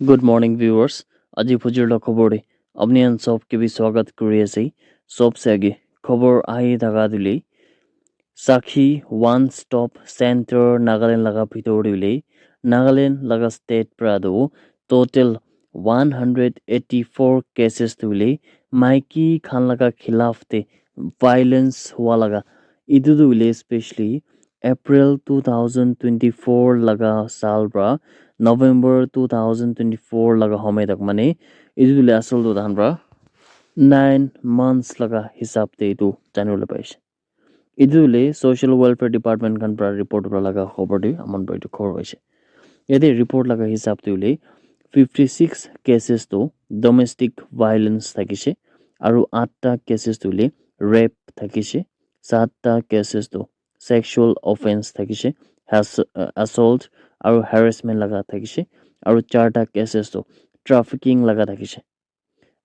Good morning viewers. আজি ফুজিৰ খবৰে আপনি আন সবকে भी स्वागत কৰি আছে सबसे आगे खबर আহি থাকা দিলে সাক্ষী ওয়ান স্টপ সেন্টার নাগালেণ্ড লাগা ভিতর দিলে নাগালেণ্ড লাগা স্টেট প্রাদো টোটাল 184 केसेस দিলে মাইকি খান লাগা খিলাফতে ভায়োলেন্স হওয়া লাগা ইদু দিলে স্পেশালি এপ্রিল 2024 লাগা সাল পৰা November 2024 laga homay tak mane idu dile asal do dahan pra 9 months laga hisab te idu janule paise idu dile social welfare department kan pra report pra laga khobor di amon pra idu khobor paise yede report laga hisab te dile 56 cases to domestic violence thakise aru 8 ta cases to dile rape thakise 7 ta cases to sexual offense thakise has assault আৰু harassment laga thakise আৰু 4 ta cases to trafficking laga thakise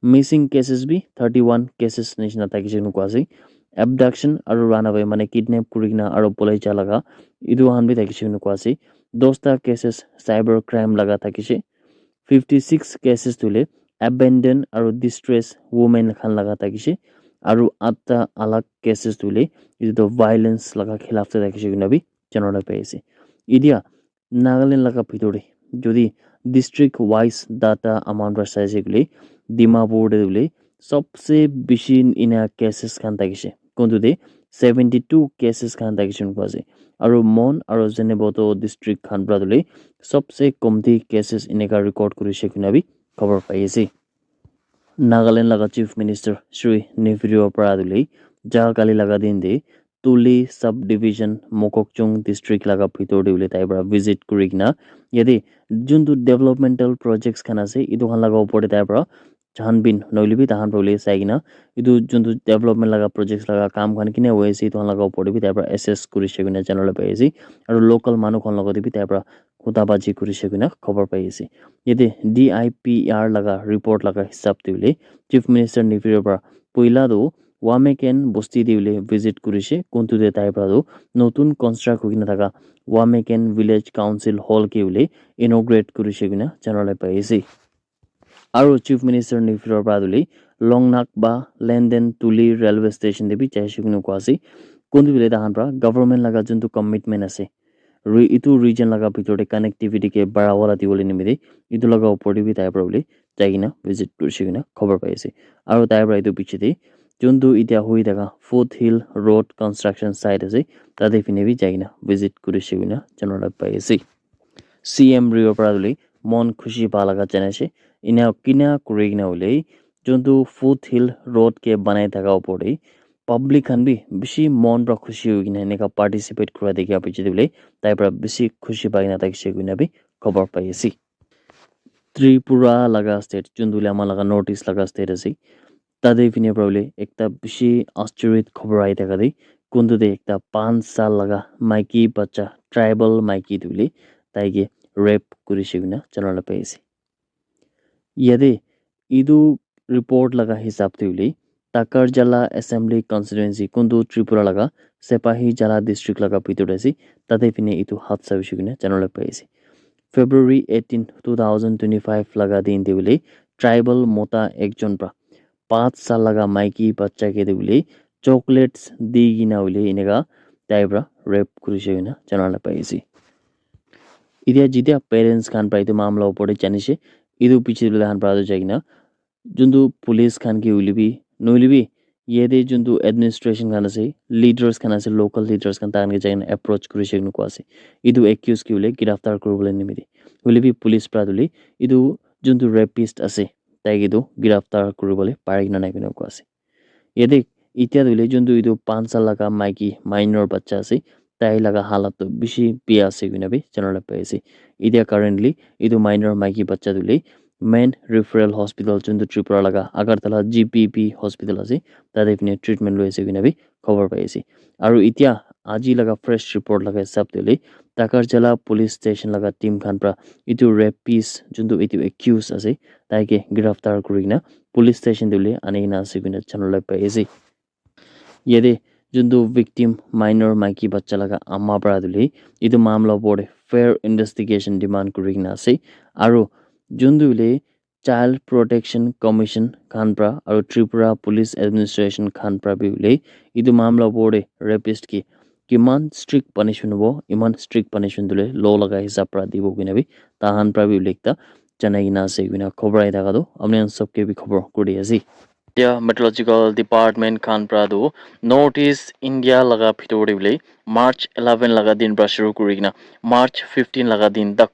missing cases bi 31 cases nishina thakise nu kwasi abduction aru runaway mane kidnap kurigina aru polai laga idu han bi thakise nu kwasi 10 ta cases cyber crime laga thakise 56 cases tule abandoned aru distressed women khan laga thakise aru 8 ta alag cases tule idu violence laga khilaf thakise gunabi janona paise idia Nagaland laga ভিতরে যদি district wise data amount চাইছে গলে ডিমাপুর দিলে সবচেয়ে বেশি ইনা cases খান থাকিছে কোনটোতে 72 cases খান থাকিছে কোৱাছে আৰু মন আৰু জেনেবটো ডিস্ট্ৰিক্ট খান ব্ৰাদলে সবচেয়ে কমতি কেসেস ইনেকা ৰেকৰ্ড কৰিছে কিনাবি খবৰ পাই আছে Nagaland laga chief minister Shri নেভিৰিও পৰাদলে জাকালি laga দিন দে তুলি সাব ডিভিজন মককচুং ডিস্ট্রিক্ট লাগা ভিতর দিলে তাইবরা ভিজিট করি কিনা ইয়াদি যোনটো ডেভেলপমেন্টাল প্রজেক্টস খান আছে ইদু খান লাগা উপরে তাইবরা জাহানবিন নইলিবি তাহান প্রবলে চাই কিনা ইদু যোনটো ডেভেলপমেন্ট লাগা প্রজেক্টস লাগা কাম খান কিনে হয়েছে ইদু খান লাগা উপরে বি তাইবরা এসএস কৰিছে কিনা জানলে পাইছি আৰু লোকাল মানুহ খান লগত দিবি তাইবৰা খুদাবাজি কৰিছে কিনা খবৰ পাইছি ইয়াদি ডিআইপিআৰ লাগা ৰিপোৰ্ট লাগা হিসাব দিলে চিফ মিনিস্টাৰ নিফিৰৰ পৰা পইলাদো ওয়ামেকেন বস্তি দিলে ভিজিট কৰিছে কোনটোতে তাইবৰাদো নতুন কনস্ট্ৰাক্ট হৈ কিনা থাকা ওয়ামেকেন ভিলেজ কাউন্সিল হল কে উলে ইনগ্ৰেট কৰিছে কিনা জানলে পাইছি আৰু চিফ মিনিষ্টাৰ নিফিৰৰ পৰা দিলে লংনাক বা লেনদেন তুলি ৰেলৱে ষ্টেচন দেবি চাইছে কিনা কোৱাছি কোনটো বিলে তাহান পৰা গভৰ্ণমেণ্ট লাগা যোনটো কমিটমেন্ট আছে ইটো ৰিজন লাগা ভিতৰতে কানেক্টিভিটি কে বাৰাৱালা দিবলৈ নিমিতে ইটো লাগা ওপৰতে বি তাইৰ পৰা বুলি যাই কিনা ভিজিট কৰিছে কিনা খবৰ পাইছে আৰু তাইৰ পৰা ইটো পিছতে যোনটো এতিয়া হৈ থকা ফুট হিল ৰোড কনস্ট্ৰাকশন সাইট আছে তাতে পিনে বি যাই কিনা ভিজিট কৰিছে কিনা জানলে পাইছে সিএম ৰিঅ পৰা দিলে মন খুশি পা লাগা জানাইছে ইনা কিনা কৰি কিনা হলে যোনটো ফুট হিল ৰোড কে বনাই থকা ওপৰতে পাব্লিক খান বি বেছি মন পৰা খুশি হৈ কিনা এনেকা পাৰ্টিচিপেট কৰা দেখি পিছে দিলে তাইৰ পৰা বেছি খুশি পাই কিনা তাক কিনা বি খবৰ পাইছে ত্ৰিপুৰা লাগা ষ্টেট যোনটো আমাৰ লাগা নৰ্থ ইষ্ট লাগা ষ্টেট আছে তাদের পিনে প্রবলে একটা বেশি আশ্চর্যিত খবর আই থাকা দেই কোনটোতে একটা 5 সাল লাগা মাইকি বাচ্চা ট্রাইবাল মাইকি তুলে তাইকে রেপ করেছে কিনা জানালে পেয়েছে ইয়াদে ইদু রিপোর্ট লাগা হিসাব তুলে টাকার জেলা অ্যাসেম্বলি কনস্টিটুয়েন্সি কোনটো ত্রিপুরা লাগা সেপাহি জেলা ডিস্ট্রিক্ট লাগা ভিতরে আছে তাতে পিনে ইটো হাত চাবিছে কিনা জানালে পেয়েছে ফেব্রুয়ারি 18 2025 লাগা দিন দিলে ট্রাইবাল মোটা একজন প্রা 5 साल लगा माइकी बच्चा के दिले चॉकलेट्स दी गिना उले इनेगा ताइब्रा रेप কৰিছে কিনা জানালে পাইছি ইতিয়া যেতিয়া পেৰেন্টস খান পাইতো মামলা ওপৰতে জানিছে ইদু পিছে দিলে হান প্ৰাদো যাইনা যোনটো পুলিশ খান কি উলিবি নইলিবি ইয়েদে যোনটো এডমিনিষ্ট্ৰেচন খান আছে লিডাৰ্স খান আছে লোকাল লিডাৰ্স খান তাকে যাইনা এপ্ৰোচ কৰিছে কিনো কোৱাছে ইদু একিউজ কি উলে গ্ৰেফতাৰ কৰিবলৈ নিমিতে উলিবি পুলিশ প্ৰাদুলি ইদু যোনটো ৰেপিষ্ট আছে তাইক ইদু গ্ৰেফতাৰ কৰিবলৈ পাৰে কিনা নাই কিনো কোৱাছে ইয়াতে এতিয়া দিলে যোনটো ইদু 5 সাল লাগা মাইকি মাইনৰ বাচ্চা আছে তাই লাগা হালত বেছি বিয়া আছে কিনাবি জানলে পাইছে এতিয়া কারেন্টলি ইদু মাইনৰ মাইকি বাচ্চা দিলে মেন ৰেফাৰেল হসপিটাল যোনটো ত্ৰিপুৰা লাগা আগাৰতলা জিপিপি হসপিটাল আছে তাতে পিনে ট্ৰিটমেন্ট লৈছে কিনাবি খবৰ পাইছে আৰু এতিয়া আজি লাগা ফ্ৰেশ ৰিপৰ্ট লাগা হিচাপ দিলে টাকাৰ জেলা পুলিশ স্টেশন লাগা টিম খান পৰা ইটো ৰেপিস যোনটো ইটো একিউজ আছে তাইকে গ্ৰেফতাৰ কৰি কিনা পুলিশ স্টেশন দিলে আনি কিনা আছে কিনা জানলে পাইছে ইয়াতে যোনটো ভিকটিম মাইনৰ মাইকি বাচ্চা লাগা আম্মা পৰা দিলে ইটো মামলা ওপৰতে ফেয়াৰ ইনভেষ্টিগেশ্যন ডিমান্ড কৰি কিনা আছে আৰু Jundule Child Protection Commission Khanpra aru Tripura Police Administration Khanpra biule idu mamla bode rapist ki kiman strict punishment bo iman strict punishment dule law laga hisab pra dibo ginabi tahan pra biule ekta chanai na se gina khobra ida gado amne sabke bi khobor kuri asi India Meteorological Department Khanpra do Northeast India laga bhitor bile March 11 laga din pra shuru kurigina March 15 laga din tak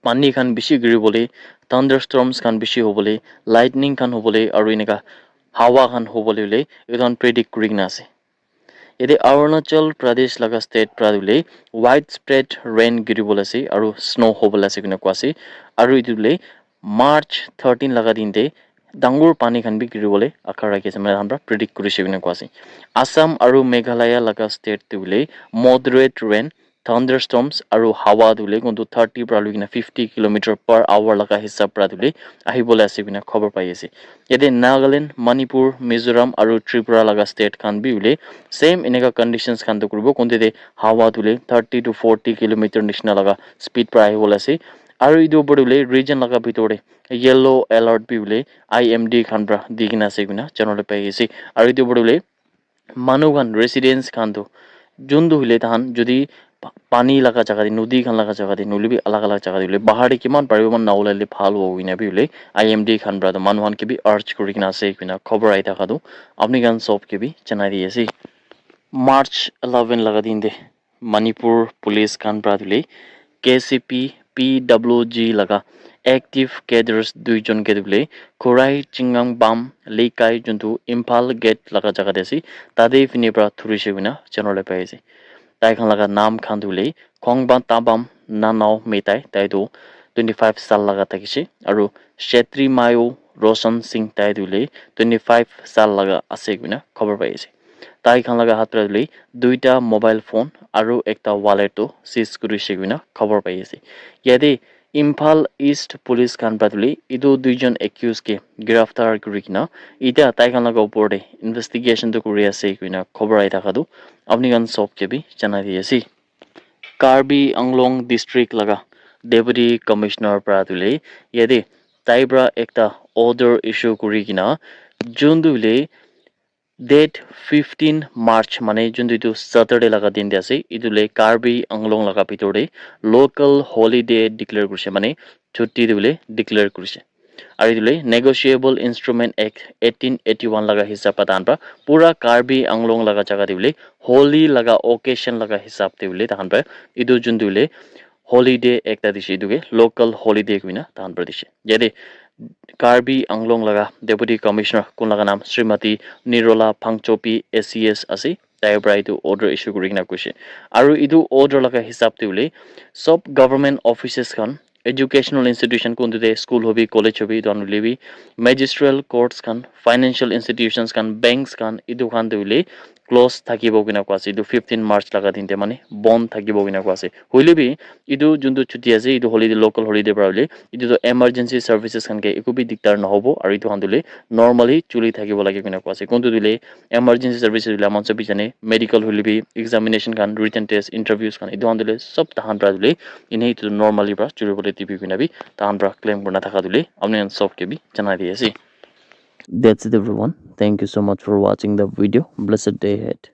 pani khan bishi giribole thunderstorms khan bishi hobole lightning khan hobole aru ineka hawa khan hobole le edon predict kurigina ase ede Arunachal Pradesh laga state pradule widespread rain giribole ase aru snow hobole ase kina kwase aru idule March 13 laga dinte dangur pani khan bi giribole akhar rakhi ase mane hamra predict kurise kina kwase Assam aru Meghalaya laga state tule moderate rain thunderstorms aru hawa dule kontu 30 pra luina 50 km/h laga hisab pra dule ahibole ase kina khobor pai ase yede Nagaland Manipur Mizoram aru Tripura laga state khan bi ule same ineka conditions khan to kuribo konte de hawa dule 30 to 40 km nishna laga speed pra ahibole ase aru idu bodule region laga bitore yellow alert bi ule IMD khan pra digina ase kina janole pai ase aru idu bodule manu khan residents khan to jundu hile tahan jodi pani laga jaga de nodi khan laga jaga de nulibi alag alag jaga de bahar de kiman paribo man naula le phal ho ina bi ule IMD khan bra manu han ke bi urge kuri kina ase kina khobor ai thaka do apni gan sob ke bi chanai di ase March 11 laga din de Manipur police khan bra dule KCP PWG laga active cadres duijon ke dule Khorai Chingang Bam Leikai juntu Imphal gate laga jaga de ase tade fini bra thurise kina janole pai ase tai khan laga naam khan dule Khongban Tabam Nanao Metai tai do 25 sal laga takise aru Shetri Mayo Roshan Singh tai dule 25 sal laga ase kina khobor pai ase tai khan laga hatra dule duita mobile phone aru ekta wallet to seize kurise kina khobor pai ase yade Imphal East Police khan pradule idu duijon accused ke giraftar kurikina ita tai khan laga upor de investigation to kuri ase kina khobor ai thaka do apni gan sob ke bi janai di ase Karbi Anglong district laga deputy commissioner pradule yade taibra ekta order issue kurikina jundule date 15 March mane jundu itu Saturday laga din de ase idule Karbi Anglong laga bitore local holiday declare kurise mane chutti dule declare kurise aru idule negotiable instrument act 1881 laga hisab patan pra pura Karbi Anglong laga jaga dule holy laga occasion laga hisab te dule tahan pra idu jundule holiday ekta dise iduke local holiday kuina tahan pra dise jede Karbi Anglong laga deputy commissioner kun laga naam Srimati Nirola Phangchopi SCS ase tai bra itu order issue kurina kuise aru idu order laga hisab te ule sob government offices khan educational institution kundu de school hobi college hobi don lebi magistral courts khan financial institutions khan banks khan idu khan de ule close thakibo kina kwase idu 15 March laga dinte mane bond thakibo kina kwase hoilebi idu jundu chuti ase idu holiday local holiday bra ule idu to emergency services khan ke ekubi diktar na hobo aru idu khan dule normally chuli thakibo lage kina kwase kundu dule emergency services dule amon sabi jane medical hoilebi examination khan written test interviews khan idu khan dule sob tahan bra dule inhe itu normally bra chuli bole tibi kina bi tahan bra claim kurna thaka dule amne sob ke bi janai di ase That's it everyone. Thank you so much for watching the video. Blessed day ahead.